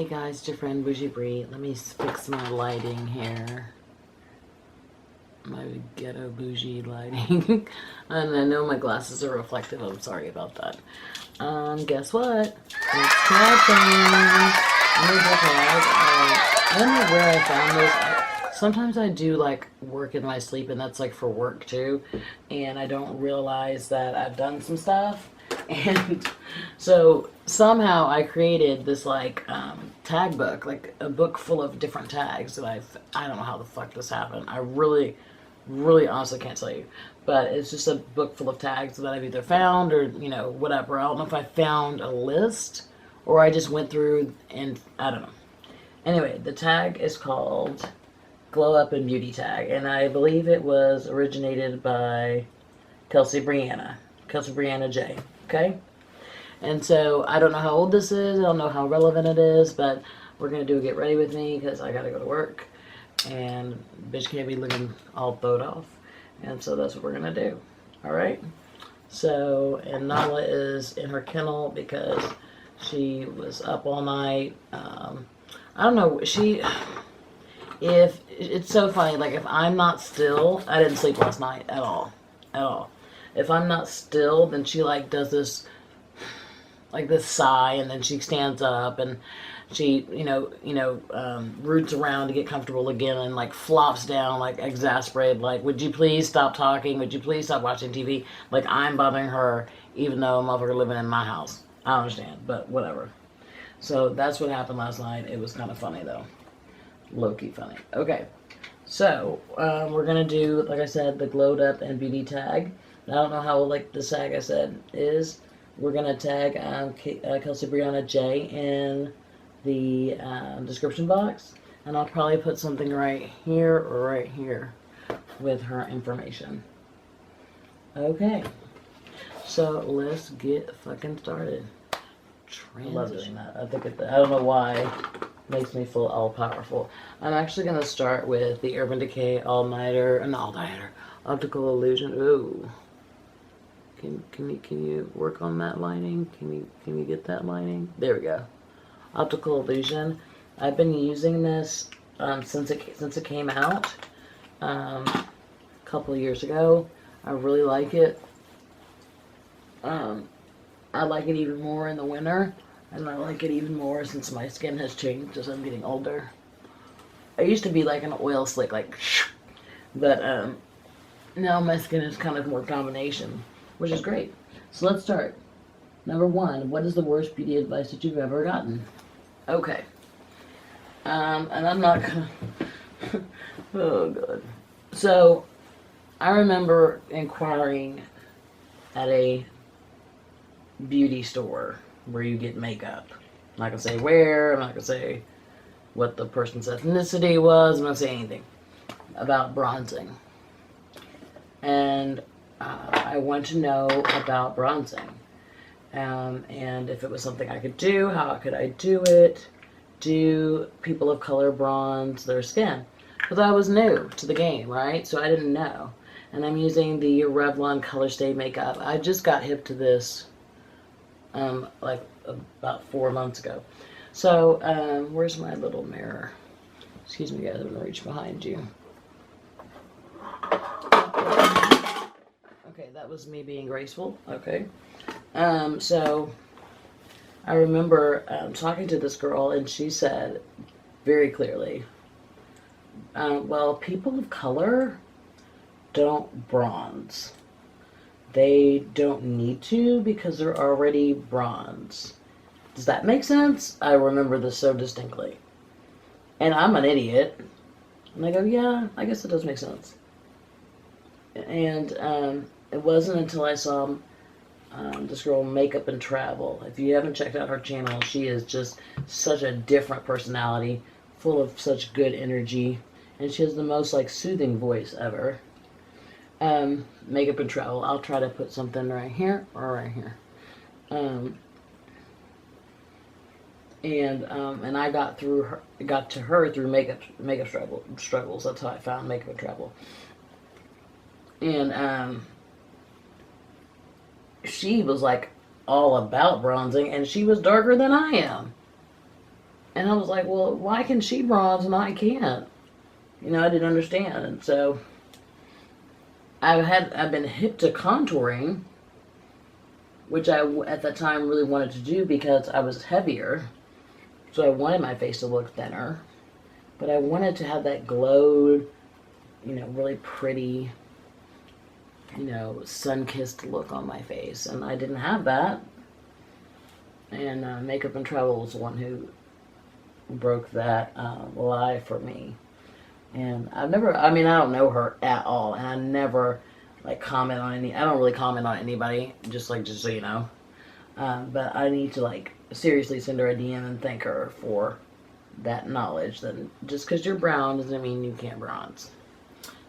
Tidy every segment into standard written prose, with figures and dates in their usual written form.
guys, it's your friend BOUGIEBRIE. Let me fix my lighting here. My ghetto bougie lighting. And I know my glasses are reflective. I'm sorry about that. Guess what? It's happening. I don't know where I found this. Sometimes I do like work in my sleep, and that's like for work too. And I don't realize that I've done some stuff. And so somehow I created this like tag book, like a book full of different tags that I don't know how the fuck this happened. I really honestly can't tell you, but it's just a book full of tags that I've either found or, you know, whatever. I don't know if I found a list or I just went through and I don't know. Anyway, the tag is called Glow Up and Beauty Tag, and I believe it was originated by Kelsey Brianna J. Okay? And so I don't know how old this is. I don't know how relevant it is, but we're going to do a get ready with me because I got to go to work. And bitch can't be looking all bowed off. And so that's what we're going to do. Alright? So, and Nala is in her kennel because she was up all night. I don't know. If it's so funny, like if I'm not still, I didn't sleep last night at all. At all. If I'm not still, then she like does this, like this sigh, and then she stands up and she, roots around to get comfortable again and like flops down like exasperated, like, would you please stop talking? Would you please stop watching TV? Like I'm bothering her, even though I'm over living in my house. I don't understand, but whatever. So that's what happened last night. It was kind of funny though. Low-key funny. Okay. So, we're going to do, like I said, the glowed up and beauty tag. I don't know how, like, the tag I said is. We're going to tag Kelsey Brianna J in the description box. And I'll probably put something right here or right here with her information. Okay. So, let's get fucking started. I love doing that. I don't know why. It makes me feel all powerful. I'm actually going to start with the Urban Decay Optical Illusion. Ooh. Can you work on that lining? Can you get that lining? There we go. Optical Illusion. I've been using this since it came out a couple of years ago. I really like it. I like it even more in the winter, and I like it even more since my skin has changed as I'm getting older. I used to be like an oil slick, like, but now my skin is kind of more combination, which is great. So let's start. Number one, what is the worst beauty advice that you've ever gotten? Okay. And I'm not gonna, oh god. So, I remember inquiring at a beauty store where you get makeup. I'm not gonna say where, I'm not gonna say what the person's ethnicity was, I'm not gonna say anything about bronzing. And I want to know about bronzing. And if it was something I could do, how could I do it? Do people of color bronze their skin? Because I was new to the game, right? So I didn't know. And I'm using the Revlon Color Stay makeup. I just got hip to this like about 4 months ago. So, where's my little mirror? Excuse me guys, I'm gonna reach behind you. Okay, that was me being graceful. Okay. So, I remember talking to this girl, and she said very clearly, well, people of color don't bronze. They don't need to because they're already bronze. Does that make sense? I remember this so distinctly. And I'm an idiot. And I go, yeah, I guess it does make sense. And it wasn't until I saw this girl, Makeup and Travel. If you haven't checked out her channel, she is just such a different personality, full of such good energy. And she has the most like soothing voice ever. Makeup and Travel. I'll try to put something right here or right here. And I got to her through makeup struggles. That's how I found Makeup and Travel. And she was like all about bronzing, and she was darker than I am. And I was like, well, why can she bronze and I can't? You know, I didn't understand. And so I've been hip to contouring, which I at that time really wanted to do because I was heavier. So I wanted my face to look thinner, but I wanted to have that glowed, you know, really pretty, you know, sun-kissed look on my face, and I didn't have that. And Makeup and Travel was the one who broke that lie for me. And I've never, I mean, I don't know her at all, and I never like comment on any. I don't really comment on anybody, just so you know. But I need to like seriously send her a DM and thank her for that knowledge. That just because you're brown doesn't mean you can't bronze.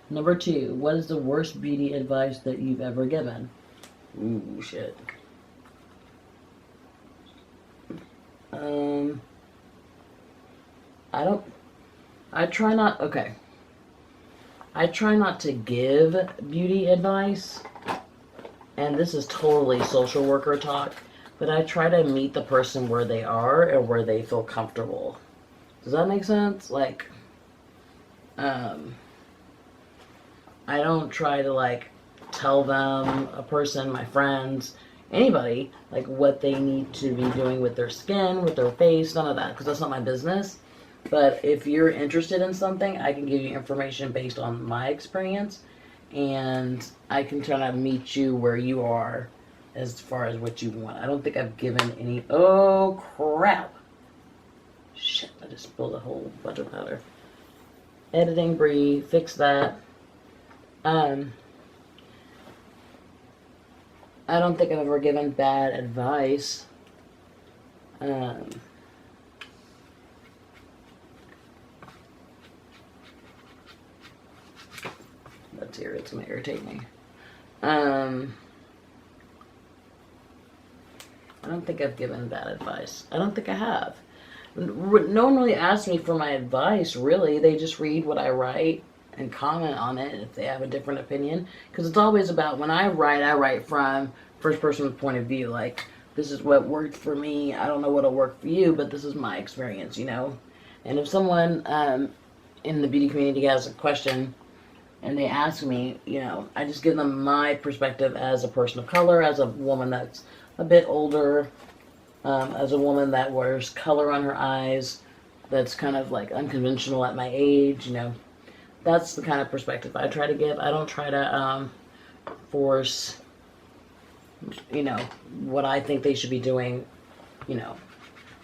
Number 2, what is the worst beauty advice that you've ever given? Ooh, shit. I try not to give beauty advice, and this is totally social worker talk, but I try to meet the person where they are and where they feel comfortable. Does that make sense? Like, I don't try to like tell them, a person, my friends, anybody, like what they need to be doing with their skin, with their face, none of that, because that's not my business. But if you're interested in something, I can give you information based on my experience, and I can try to meet you where you are as far as what you want. I don't think I've given any. Oh crap! Shit! I just spilled a whole bunch of powder. Editing, Brie, fix that. I don't think I've ever given bad advice. That's here. It's gonna irritate me. I don't think I've given bad advice. I don't think I have. No one really asks me for my advice, really. They just read what I write and comment on it if they have a different opinion. Because it's always about, when I write from first person point of view. Like, this is what worked for me. I don't know what'll work for you, but this is my experience, you know? And if someone in the beauty community has a question and they ask me, you know, I just give them my perspective as a person of color, as a woman that's a bit older, as a woman that wears color on her eyes, that's kind of like unconventional at my age, you know. That's the kind of perspective I try to give. I don't try to force, you know, what I think they should be doing, you know.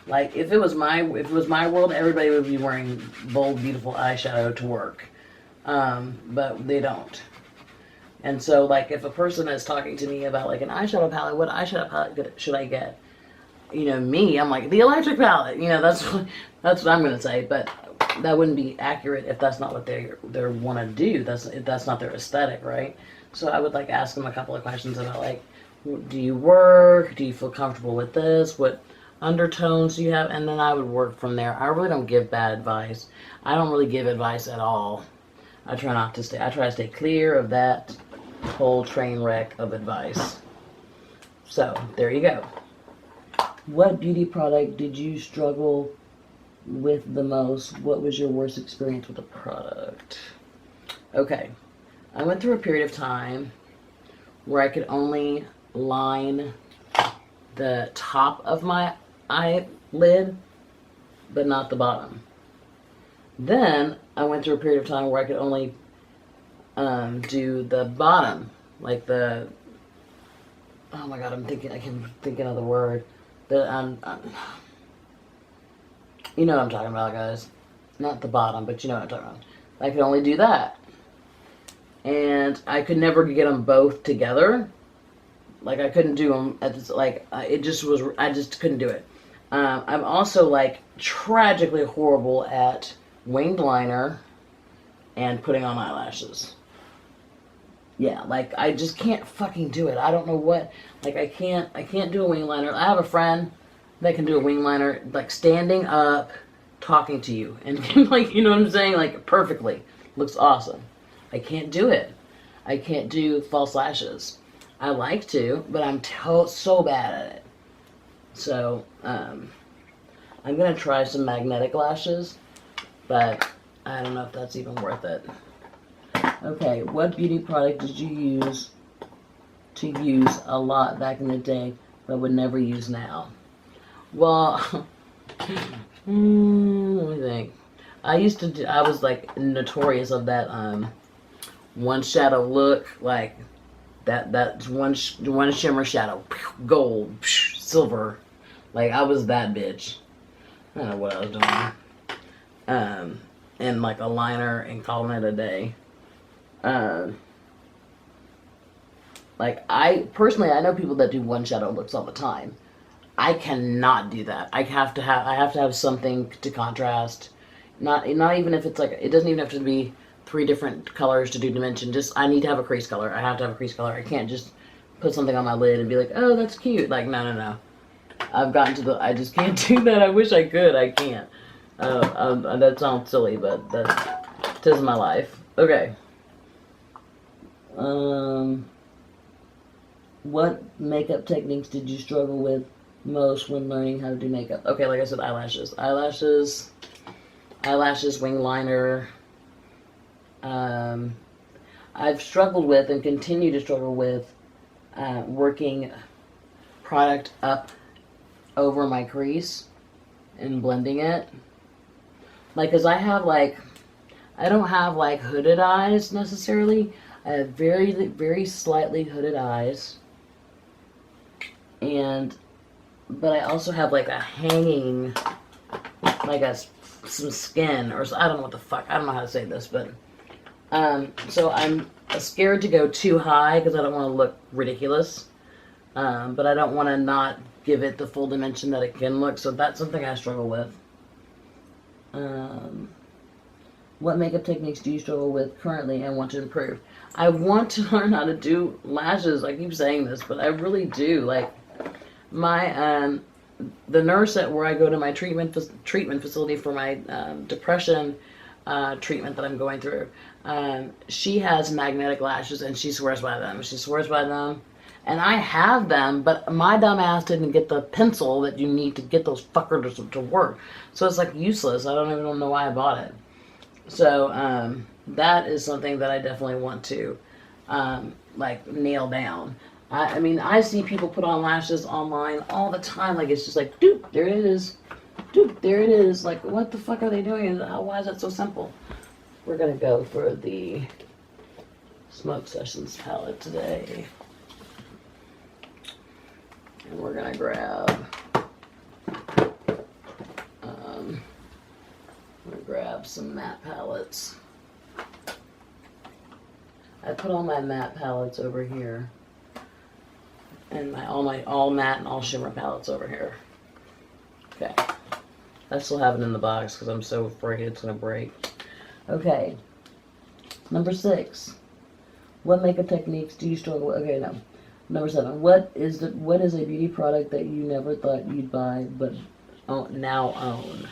Like, if it was my world, everybody would be wearing bold, beautiful eyeshadow to work. But they don't. And so, like, if a person is talking to me about, like, an eyeshadow palette, what eyeshadow palette should I get? You know, me, I'm like, the electric palette. You know, that's what I'm going to say. But that wouldn't be accurate if that's not what they want to do. That's not their aesthetic, right? So I would, like, ask them a couple of questions about, like, do you work? Do you feel comfortable with this? What undertones do you have? And then I would work from there. I really don't give bad advice. I don't really give advice at all. I try to stay clear of that whole train wreck of advice. So, there you go. What beauty product did you struggle with the most? What was your worst experience with a product? Okay. I went through a period of time where I could only line the top of my eyelid, but not the bottom. Then I went through a period of time where I could only do the bottom, like the, oh my god, I can't thinking of the word. You know what I'm talking about, guys. Not the bottom, but you know what I'm talking about. I could only do that. And I could never get them both together. Like, I couldn't do them at this, like, I just couldn't do it. I'm also, like, tragically horrible at winged liner and putting on eyelashes. Yeah, like, I just can't fucking do it. I don't know what, like, I can't do a wing liner. I have a friend that can do a wing liner, like, standing up, talking to you, and, like, you know what I'm saying? Like, perfectly. Looks awesome. I can't do it. I can't do false lashes. I like to, but I'm so bad at it. So, I I'm going to try some magnetic lashes, but I don't know if that's even worth it. Okay, what beauty product did you use a lot back in the day but would never use now? Well, let me think. I was like notorious of that one shadow look, like that one shimmer shadow, gold, silver. Like I was that bitch. I don't know what I was doing. And like a liner and calling it a day. Like I know people that do one shadow looks all the time. I cannot do that. I have to have something to contrast. Not even if it's like, it doesn't even have to be 3 different colors to do dimension. Just, I need to have a crease color. I have to have a crease color. I can't just put something on my lid and be like, oh, that's cute. Like, no. I've gotten to I just can't do that. I wish I could. I can't. That sounds silly, but that is my life. Okay. What makeup techniques did you struggle with most when learning how to do makeup? Okay, like I said, eyelashes, wing liner. I've struggled with and continue to struggle with working product up over my crease and blending it. Like, cause I don't have like hooded eyes necessarily. I have very, very slightly hooded eyes. But I also have like a hanging, like some skin, or I don't know what the fuck, I don't know how to say this, but, so I'm scared to go too high because I don't want to look ridiculous, but I don't want to not give it the full dimension that it can look, so that's something I struggle with. What makeup techniques do you struggle with currently and want to improve? I want to learn how to do lashes. I keep saying this, but I really do. Like, my the nurse at where I go to my treatment facility for my depression treatment that I'm going through, she has magnetic lashes and she swears by them. And I have them, but my dumb ass didn't get the pencil that you need to get those fuckers to work. So it's like useless. I don't even know why I bought it. So that is something that I definitely want to like nail down. I mean, I see people put on lashes online all the time. Like, it's just like, doop, there it is. Doop, there it is. Like, what the fuck are they doing? Why is that so simple? We're going to go for the Smoke Sessions palette today. And we're going to grab some matte palettes. I put all my matte palettes over here. And all matte and all shimmer palettes over here. Okay. I still have it in the box because I'm so afraid it's going to break. Okay. Number 6. What makeup techniques do you struggle with? Okay, no. Number 7. What is a beauty product that you never thought you'd buy but now own?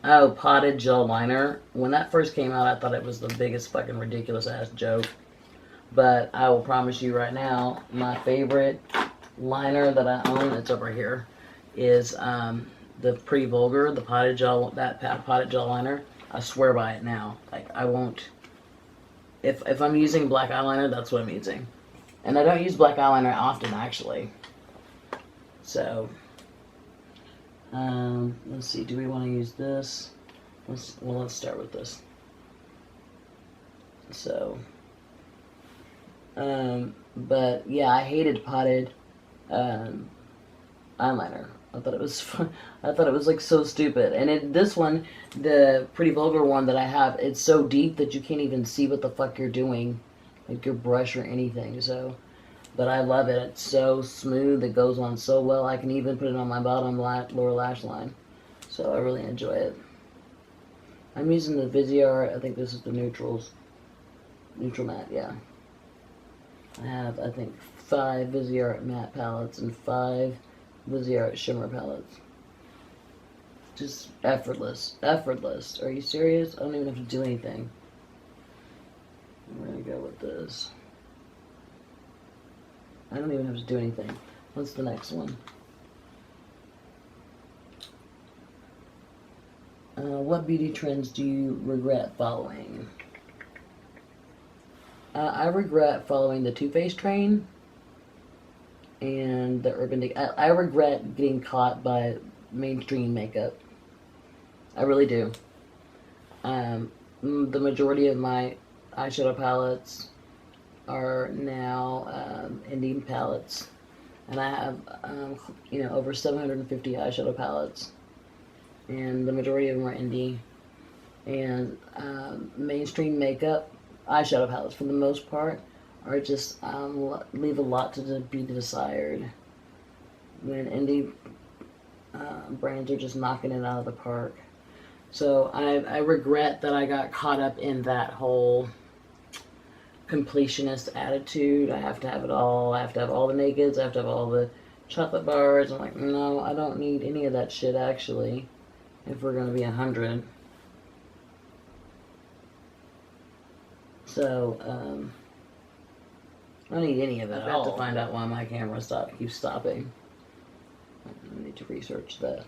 Oh, potted gel liner. When that first came out, I thought it was the biggest fucking ridiculous ass joke. But I will promise you right now, my favorite liner that I own, it's over here, is the Pretty Vulgar, the potted gel, potted gel liner. I swear by it now. Like, I won't. If I'm using black eyeliner, that's what I'm using. And I don't use black eyeliner often, actually. So. Let's see, do we want to use this? Let's start with this. So, but yeah, I hated potted, eyeliner. I thought it was fun. I thought it was like so stupid. And this one, the Pretty Vulgar one that I have, it's so deep that you can't even see what the fuck you're doing, like your brush or anything, so. But I love it. It's so smooth. It goes on so well. I can even put it on my bottom lower lash line. So I really enjoy it. I'm using the Vidyard. I think this is the Neutral Matte, yeah. I have, I think, 5 Vidyard matte palettes and 5 Vidyard shimmer palettes. Just effortless. Effortless. Are you serious? I don't even have to do anything. We're going to go with this. I don't even have to do anything. What's the next one? What beauty trends do you regret following? I regret following the Too Faced train and the Urban Decay. I regret getting caught by mainstream makeup. I really do. The majority of my eyeshadow palettes are now indie palettes, and I have you know, over 750 eyeshadow palettes, and the majority of them are indie. And mainstream makeup eyeshadow palettes, for the most part, are just leave a lot to be desired. When indie brands are just knocking it out of the park. So I regret that I got caught up in that whole completionist attitude. I have to have it all. I have to have all the nakeds. I have to have all the chocolate bars. I'm like, no, I don't need any of that shit, actually, if we're going to be 100. So, I don't need any of it at all. I have to find out why my camera keeps stopping. I need to research that.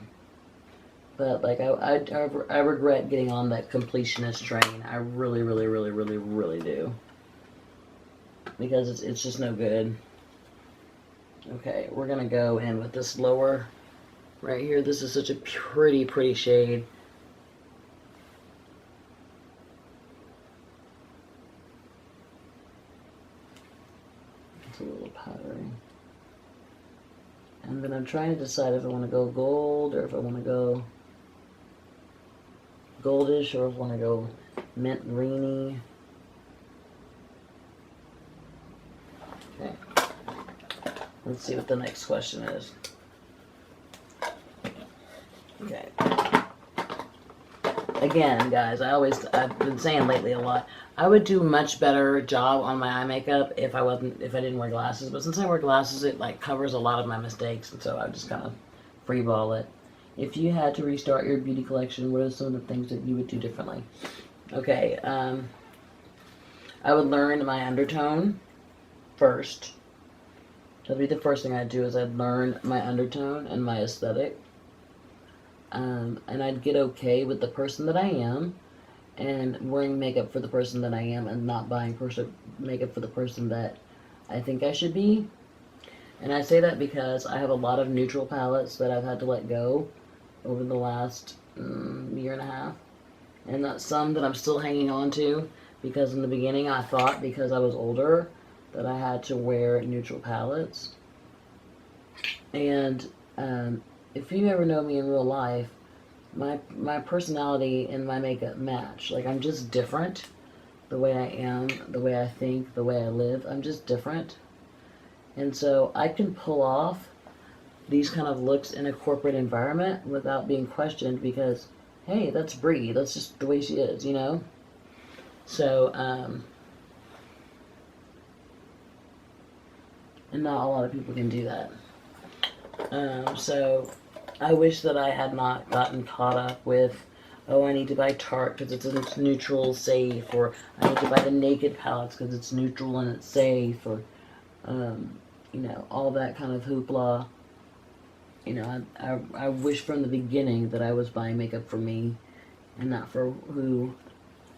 But, like, I regret getting on that completionist train. I really, really, really, really, really do. Because it's just no good. Okay, we're going to go in with this lower right here. This is such a pretty, pretty shade. It's a little powdery. And then I'm trying to decide if I want to go gold or if I want to go goldish or if I want to go mint greeny. Okay. Let's see what the next question is. Okay. Again, guys, I've been saying lately a lot, I would do much better job on my eye makeup if I didn't wear glasses. But since I wear glasses, it like covers a lot of my mistakes, and so I just kind of freeball it. If you had to restart your beauty collection, what are some of the things that you would do differently? Okay, I would learn my undertone first. That'd be the first thing I'd do, is I'd learn my undertone and my aesthetic. And I'd get okay with the person that I am and wearing makeup for the person that I am and not buying makeup for the person that I think I should be. And I say that because I have a lot of neutral palettes that I've had to let go over the last year and a half. And that's some that I'm still hanging on to, because in the beginning I thought, because I was older, that I had to wear neutral palettes. And if you ever know me in real life, my personality and my makeup match. Like, I'm just different. The way I am, the way I think, the way I live, I'm just different. And so I can pull off these kind of looks in a corporate environment without being questioned, because, hey, that's Brie. That's just the way she is, you know? So, and not a lot of people can do that. So I wish that I had not gotten caught up with, oh, I need to buy Tarte because it's neutral, safe, or I need to buy the Naked palettes because it's neutral and it's safe, or, you know, all that kind of hoopla. You know, I wish from the beginning that I was buying makeup for me and not for who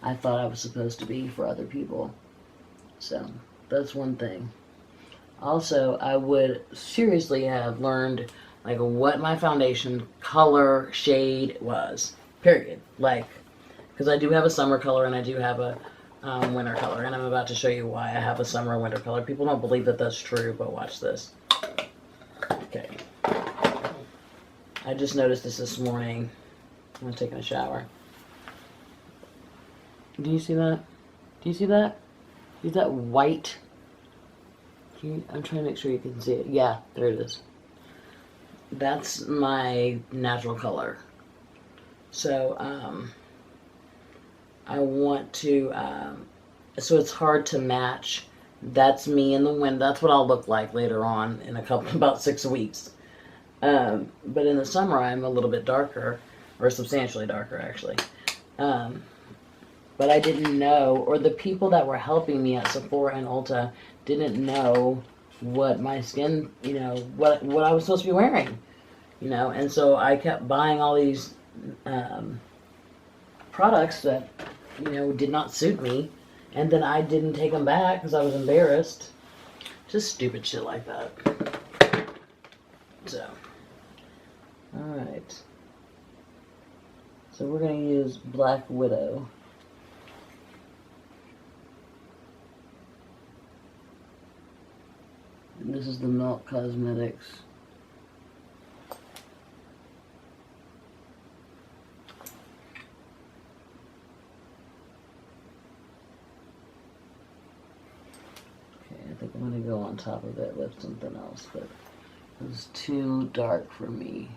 I thought I was supposed to be for other people. So that's one thing. Also, I would seriously have learned, like, what my foundation color shade was, period. Like, because I do have a summer color and I do have a winter color, and I'm about to show you why I have a summer and winter color. People don't believe that that's true, but watch this. Okay. I just noticed this morning when I was taking a shower. Do you see that? Do you see that? Is that white? I'm trying to make sure you can see it. Yeah, there it is. That's my natural color. So, I want to, so it's hard to match. That's me in the winter. That's what I'll look like later on in about 6 weeks. But in the summer, I'm a little bit darker, or substantially darker, actually. But I didn't know, or the people that were helping me at Sephora and Ulta didn't know what my skin, you know, what I was supposed to be wearing, you know. And so I kept buying all these products that, you know, did not suit me, and then I didn't take them back because I was embarrassed. Just stupid shit like that. So, alright. So we're going to use Black Widow. This is the Milk Cosmetics. Okay, I think I'm going to go on top of it with something else, but it was too dark for me.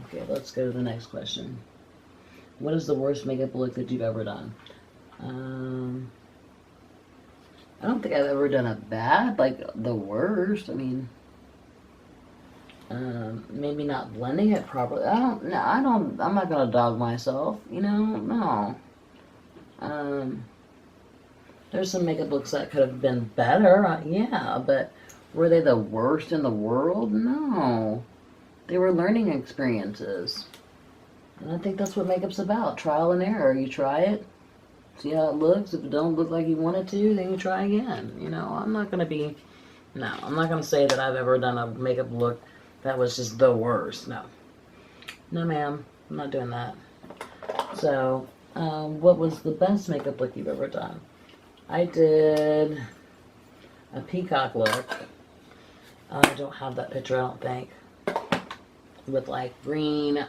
Okay, let's go to the next question. What is the worst makeup look that you've ever done? I don't think I've ever done a bad, like the worst. I mean, maybe not blending it properly. I'm not gonna dog myself, you know, no. There's some makeup looks that could have been better, yeah, but were they the worst in the world? No. They were learning experiences. And I think that's what makeup's about. Trial and error. You try it, see how it looks. If it don't look like you want it to, then you try again. You know, I'm not going to say that I've ever done a makeup look that was just the worst. No. No, ma'am. I'm not doing that. So, what was the best makeup look you've ever done? I did a peacock look. I don't have that picture, I don't think. With like green,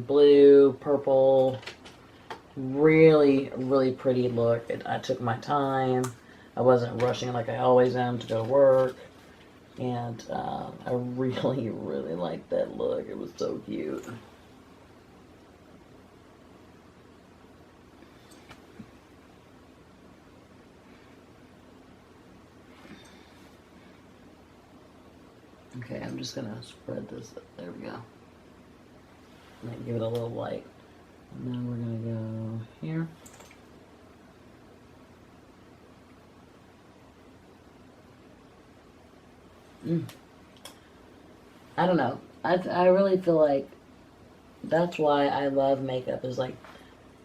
blue, purple, really, really pretty look. I took my time. I wasn't rushing like I always am to go to work. And I really, really liked that look. It was so cute. Okay, I'm just gonna spread this. There we go. Might give it a little light. And then we're gonna go here. I don't know. I really feel like that's why I love makeup. Is like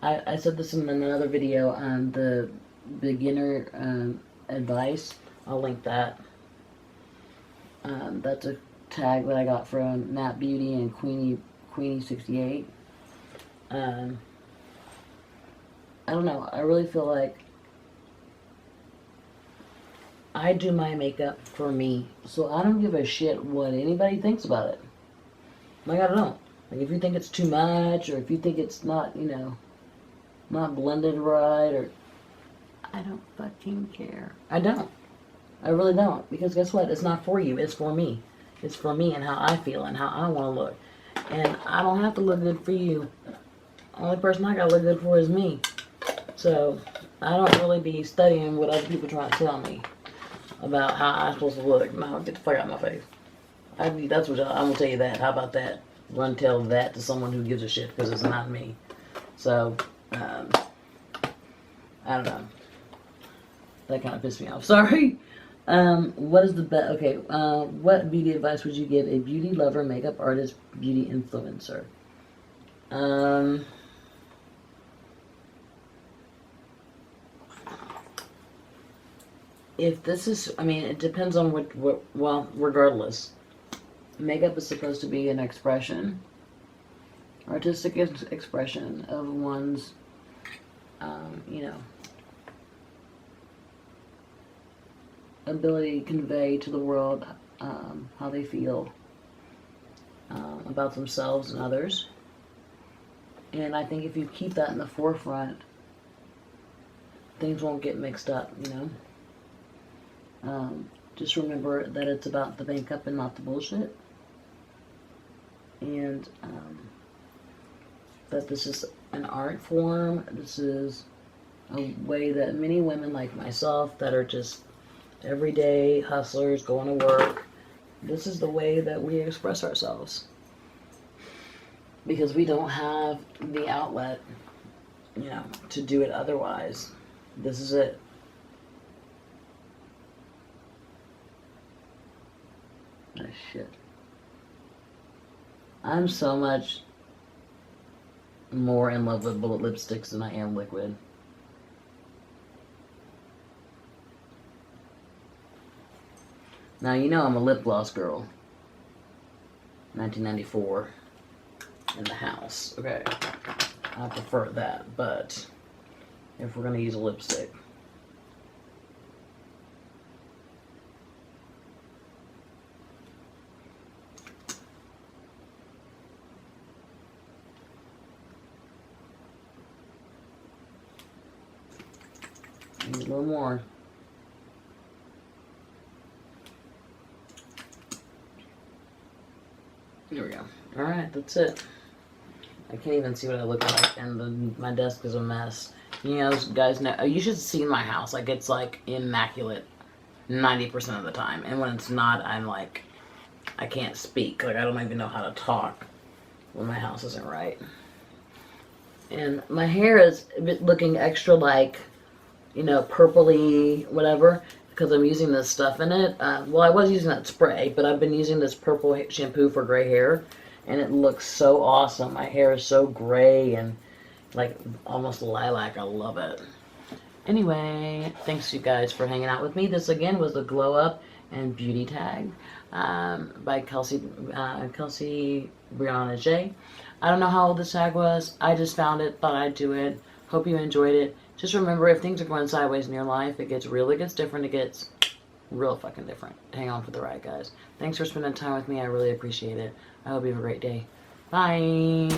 I said this in another video on the beginner advice. I'll link that. That's a tag that I got from Nat Beauty and Queenie68. I don't know. I really feel like I do my makeup for me, so I don't give a shit what anybody thinks about it. Like, I don't know. Like, if you think it's too much, or if you think it's not, you know, not blended right, or I don't fucking care. I don't. I really don't. Because guess what? It's not for you. It's for me. It's for me and how I feel and how I want to look. And I don't have to look good for you. The only person I got to look good for is me. So, I don't really be studying what other people try to tell me about how I'm supposed to look. No, get the fuck out of my face. That's what I'm going to tell you that. How about that? Run tell that to someone who gives a shit, because it's not me. So, I don't know. That kind of pissed me off. Sorry. What is the best? Okay. What beauty advice would you give a beauty lover, makeup artist, beauty influencer? If this is, I mean, it depends on what, well, regardless. Makeup is supposed to be an expression, artistic expression of one's, you know, ability to convey to the world how they feel about themselves and others. And I think if you keep that in the forefront, things won't get mixed up, you know. Just remember that it's about the makeup and not the bullshit. And that this is an art form. This is a way that many women like myself that are just everyday hustlers going to work, this is the way that we express ourselves. Because we don't have the outlet you know, to do it otherwise. This is it. Oh, shit. I'm so much more in love with bullet lipsticks than I am liquid. Now, you know I'm a lip gloss girl. 1994 in the house. Okay. I prefer that, but if we're going to use a lipstick. Need a little more. There we go. Alright, that's it. I can't even see what I look like, and my desk is a mess. You know, guys know, you should see my house. Like, it's like immaculate 90% of the time. And when it's not, I'm like, I can't speak. Like, I don't even know how to talk when my house isn't right. And my hair is looking extra like, you know, purpley, whatever, because I'm using this stuff in it. Well, I was using that spray, but I've been using this purple shampoo for gray hair, and it looks so awesome. My hair is so gray and like almost lilac. I love it. Anyway, thanks you guys for hanging out with me. This again was the Glow Up and Beauty Tag by Kelsey Brianna J. I don't know how old this tag was. I just found it, thought I'd do it. Hope you enjoyed it. Just remember, if things are going sideways in your life, it gets real, it gets different, it gets real fucking different. Hang on for the ride, guys. Thanks for spending time with me. I really appreciate it. I hope you have a great day. Bye.